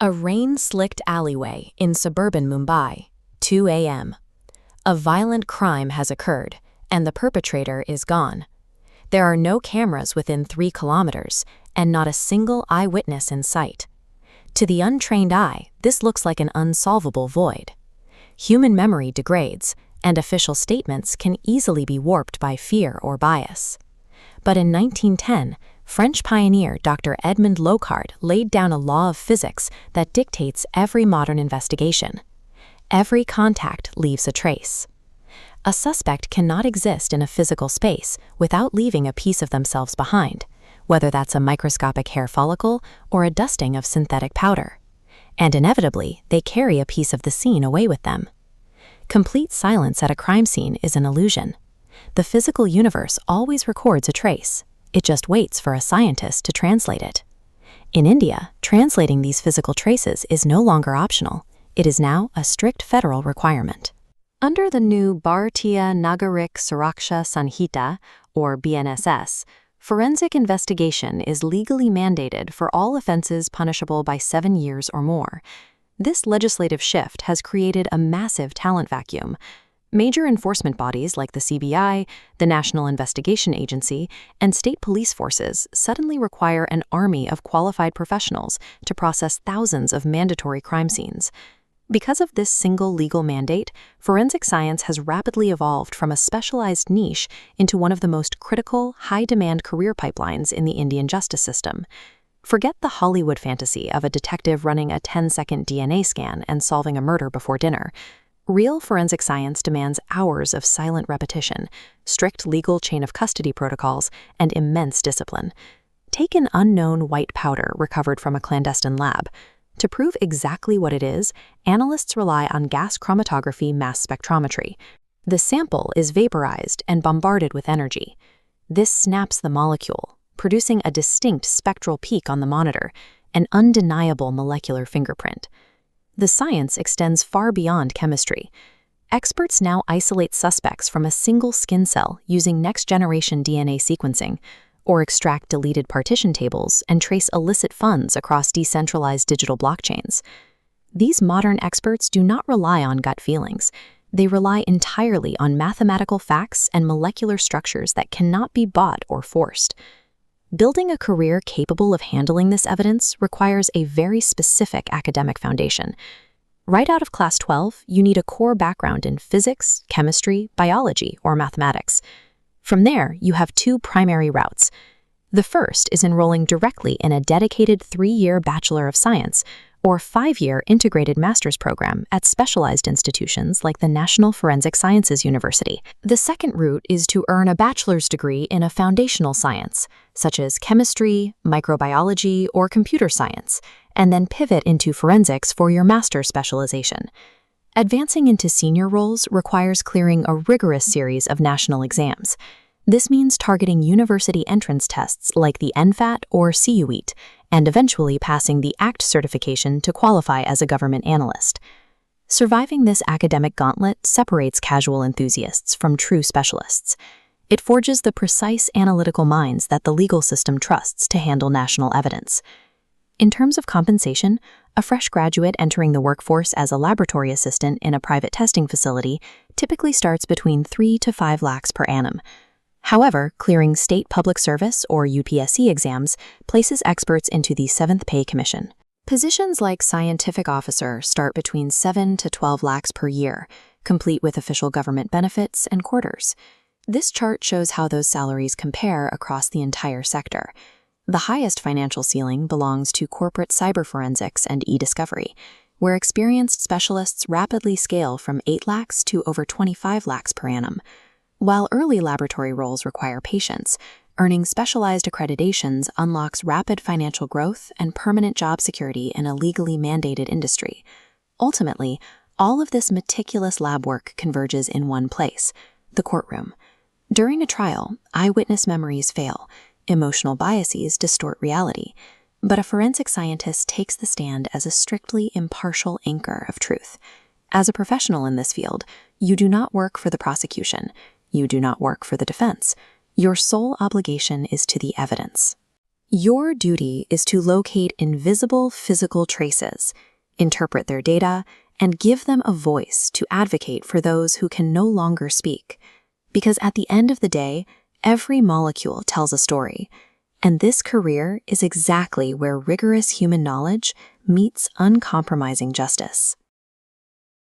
A rain-slicked alleyway in suburban Mumbai, 2 a.m. A violent crime has occurred, and the perpetrator is gone. There are no cameras within 3 kilometers, and not a single eyewitness in sight. To the untrained eye, this looks like an unsolvable void. Human memory degrades, and official statements can easily be warped by fear or bias. But in 1910, French pioneer Dr. Edmond Locard laid down a law of physics that dictates every modern investigation. Every contact leaves a trace. A suspect cannot exist in a physical space without leaving a piece of themselves behind, whether that's a microscopic hair follicle or a dusting of synthetic powder. And inevitably, they carry a piece of the scene away with them. Complete silence at a crime scene is an illusion. The physical universe always records a trace. It just waits for a scientist to translate it. In India, translating these physical traces is no longer optional. It is now a strict federal requirement. Under the new Bharatiya Nagarik Suraksha Sanhita, or BNSS, forensic investigation is legally mandated for all offenses punishable by 7 years or more. This legislative shift has created a massive talent vacuum. Major enforcement bodies like the CBI, the National Investigation Agency, and state police forces suddenly require an army of qualified professionals to process thousands of mandatory crime scenes. Because of this single legal mandate, forensic science has rapidly evolved from a specialized niche into one of the most critical, high-demand career pipelines in the Indian justice system. Forget the Hollywood fantasy of a detective running a 10-second DNA scan and solving a murder before dinner. Real forensic science demands hours of silent repetition, strict legal chain of custody protocols, and immense discipline. Take an unknown white powder recovered from a clandestine lab. To prove exactly what it is, analysts rely on gas chromatography mass spectrometry. The sample is vaporized and bombarded with energy. This snaps the molecule, producing a distinct spectral peak on the monitor, an undeniable molecular fingerprint. The science extends far beyond chemistry. Experts now isolate suspects from a single skin cell using next-generation DNA sequencing, or extract deleted partition tables and trace illicit funds across decentralized digital blockchains. These modern experts do not rely on gut feelings. They rely entirely on mathematical facts and molecular structures that cannot be bought or forced. Building a career capable of handling this evidence requires a very specific academic foundation. Right out of class 12, you need a core background in physics, chemistry, biology, or mathematics. From there, you have 2 primary routes. The first is enrolling directly in a dedicated 3-year Bachelor of Science or 5-year integrated master's program at specialized institutions like the National Forensic Sciences University. The second route is to earn a bachelor's degree in a foundational science, such as chemistry, microbiology, or computer science, and then pivot into forensics for your master's specialization. Advancing into senior roles requires clearing a rigorous series of national exams. This means targeting university entrance tests like the NFAT or CUET, and eventually passing the ACT certification to qualify as a government analyst. Surviving this academic gauntlet separates casual enthusiasts from true specialists. It forges the precise analytical minds that the legal system trusts to handle national evidence. In terms of compensation, a fresh graduate entering the workforce as a laboratory assistant in a private testing facility typically starts between 3 to 5 lakhs per annum. However, clearing state public service or UPSC exams places experts into the 7th pay commission. Positions like scientific officer start between 7 to 12 lakhs per year, complete with official government benefits and quarters. This chart shows how those salaries compare across the entire sector. The highest financial ceiling belongs to corporate cyber forensics and e-discovery, where experienced specialists rapidly scale from 8 lakhs to over 25 lakhs per annum. While early laboratory roles require patience, earning specialized accreditations unlocks rapid financial growth and permanent job security in a legally mandated industry. Ultimately, all of this meticulous lab work converges in one place, the courtroom. During a trial, eyewitness memories fail, emotional biases distort reality, but a forensic scientist takes the stand as a strictly impartial anchor of truth. As a professional in this field, you do not work for the prosecution. You do not work for the defense. Your sole obligation is to the evidence. Your duty is to locate invisible physical traces, interpret their data, and give them a voice to advocate for those who can no longer speak. Because at the end of the day, every molecule tells a story, and this career is exactly where rigorous human knowledge meets uncompromising justice.